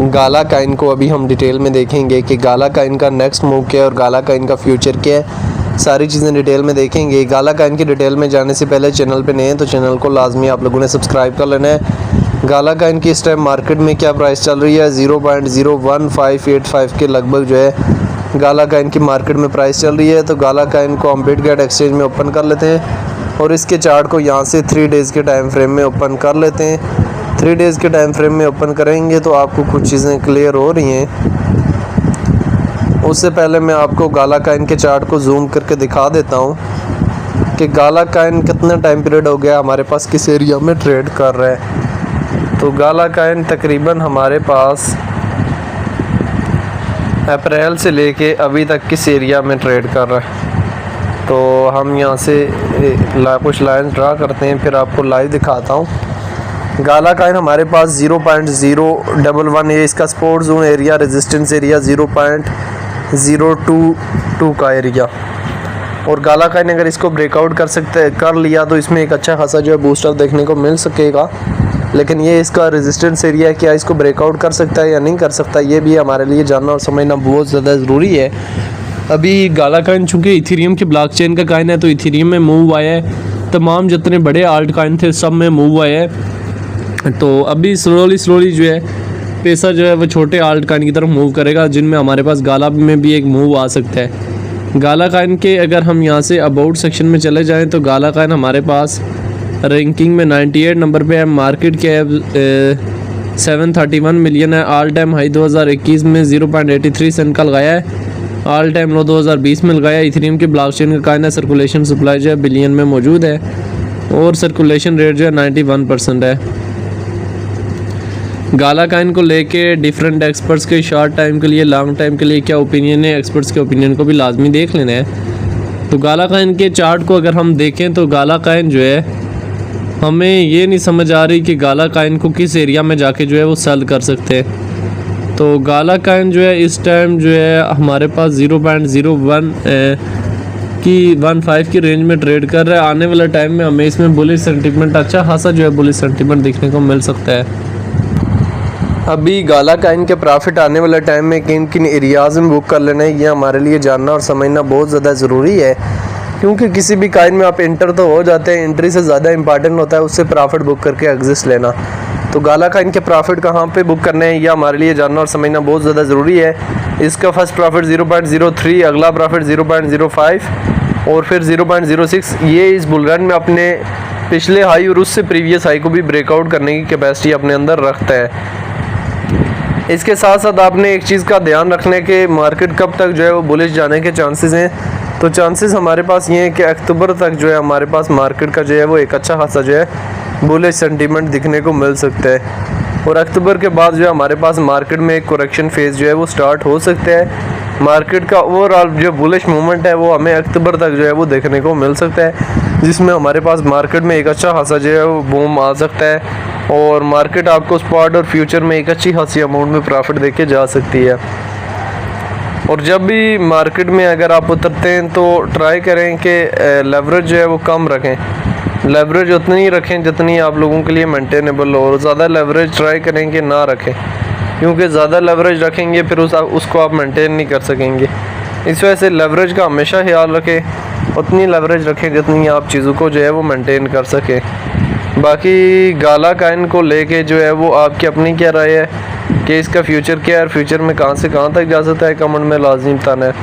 गाला Kine को अभी हम डिटेल में देखेंगे कि गाला काइन का नेक्स्ट मूव क्या है और गाला काइन का फ्यूचर क्या है, सारी चीज़ें डिटेल में देखेंगे। गाला काइन की डिटेल में जाने से पहले चैनल पे नए हैं तो चैनल को लाजमी आप लोगों ने सब्सक्राइब कर लेना है। गाला काइन की इस टाइम मार्केट में क्या प्राइस चल रही है, 0.01585 के लगभग जो है गाला काइन की मार्केट में प्राइस चल रही है। तो गाला काइन को हम बिटगेट एक्सचेंज में ओपन कर लेते हैं और इसके चार्ट को यहाँ से 3 डेज़ के टाइम फ्रेम में ओपन कर लेते हैं। 3 डेज़ के टाइम फ्रेम में ओपन करेंगे तो आपको कुछ चीज़ें क्लियर हो रही हैं। उससे पहले मैं आपको गाला काइन के चार्ट को जूम करके दिखा देता हूँ कि गाला काइन कितना टाइम पीरियड हो गया हमारे पास किस एरिया में ट्रेड कर रहा है। तो गाला काइन तकरीबन हमारे पास अप्रैल से लेके अभी तक किस एरिया में ट्रेड कर रहा है। तो हम यहाँ से कुछ लाइन ड्रा करते हैं, फिर आपको लाइव दिखाता हूँ। गाला काइन हमारे पास 0.011 है इसका support zone area, resistance area 0.022 का एरिया। और गाला काइन अगर इसको ब्रेकआउट कर लिया तो इसमें एक अच्छा खासा जो है बूस्टर देखने को मिल सकेगा। लेकिन ये इसका रेजिस्टेंस एरिया है, क्या इसको ब्रेकआउट कर सकता है या नहीं कर सकता, ये भी हमारे लिए जानना और समझना बहुत ज़्यादा ज़रूरी है। अभी गाला काइन चूँकि इथेरियम के ब्लॉकचेन का काइन है तो इथेरियम में मूव आया है, तमाम जितने बड़े आल्ट काइन थे सब में मूव आया है। तो अभी स्लोली जो है पैसा जो है वो छोटे आल्ट काइन की तरफ मूव करेगा, जिनमें हमारे पास गाला में भी एक मूव आ सकता है। गाला काइन के अगर हम यहाँ से अबाउट सेक्शन में चले जाएं तो गाला काइन हमारे पास रैंकिंग में 98 नंबर पे है। मार्केट के 731 मिलियन है। ऑल टाइम हाई 2021 में 0.83 सेंट का लगाया है, ऑल टाइम लो 2020 में लगाया। इथेरियम के ब्लॉकचेन का काइन है। सर्कुलेशन सप्लाई जो है बिलियन में मौजूद है और सर्कुलेशन रेट जो है 91% है। गाला काइन को लेके डिफरेंट एक्सपर्ट्स के शॉर्ट टाइम के लिए, लॉन्ग टाइम के लिए क्या ओपिनियन है, एक्सपर्ट्स के ओपिनियन को भी लाजमी देख लेना है। तो गाला काइन के चार्ट को अगर हम देखें तो गाला काइन जो है हमें ये नहीं समझ आ रही कि गाला काइन को किस एरिया में जाके जो है वो सेल कर सकते हैं। तो गाला काइन जो है इस टाइम जो है हमारे पास 0.01 की 15 की रेंज में ट्रेड कर रहा है। आने वाले टाइम में हमें इसमें बुलिश सेंटीमेंट, अच्छा खासा जो है बुलिश सेंटीमेंट देखने को मिल सकता है। अभी गाला काइन के प्रॉफिट आने वाले टाइम में किन किन एरियाज़ में बुक कर लेना है, ये हमारे लिए जानना और समझना बहुत ज़्यादा ज़रूरी है। क्योंकि किसी भी काइन में आप एंटर तो हो जाते हैं, एंट्री से ज़्यादा इंपॉर्टेंट होता है उससे प्रॉफिट बुक करके एग्जिस्ट लेना। तो गाला काइन के प्रॉफिट कहाँ पे बुक करने हैं, यह हमारे लिए जानना और समझना बहुत ज़्यादा ज़रूरी है। इसका फर्स्ट प्रॉफिट 0.03, अगला प्रॉफिट 0.05 और फिर 0.06। ये इस बुलरन में अपने पिछले हाई और उससे प्रीवियस हाई को भी ब्रेकआउट करने की कैपेसिटी अपने अंदर रखता है। इसके साथ साथ आपने एक चीज़ का ध्यान रखना है कि मार्केट कब तक जो है वो बुलिश जाने के चांसेस हैं। तो चांसेस हमारे पास ये हैं कि अक्टूबर तक जो है हमारे पास मार्केट का जो है वो एक अच्छा खासा जो है बुलिश सेंटीमेंट दिखने को मिल सकता है। और अक्टूबर के बाद जो है हमारे पास मार्केट में एक करेक्शन फेज़ जो है वो स्टार्ट हो सकता है। मार्केट का ओवरऑल जो बुलिश मूवमेंट है वो हमें अक्टूबर तक जो है वो देखने को मिल सकता है, जिसमें हमारे पास मार्केट में एक अच्छा खासा जो है वो बूम आ सकता है और मार्केट आपको स्पॉट और फ्यूचर में एक अच्छी खासी अमाउंट में प्रॉफिट देके जा सकती है। और जब भी मार्केट में अगर आप उतरते हैं तो ट्राई करें कि लेवरेज जो है वो कम रखें। लेवरेज उतनी ही रखें जितनी आप लोगों के लिए मेंटेनेबल हो, और ज़्यादा लेवरेज ट्राई करें कि ना रखें, क्योंकि ज़्यादा लेवरेज रखेंगे फिर उसको आप मेंटेन नहीं कर सकेंगे। इस वजह से लेवरेज का हमेशा ख्याल रखें, उतनी लेवरेज रखें जितनी आप चीज़ों को जो है वो मेंटेन कर सकें। बाकी गाला काइन को लेके जो है वो आपकी अपनी क्या राय है कि इसका फ्यूचर क्या है और फ्यूचर में कहाँ से कहाँ तक जा सकता है, कमेंट में लाजमी बताना है।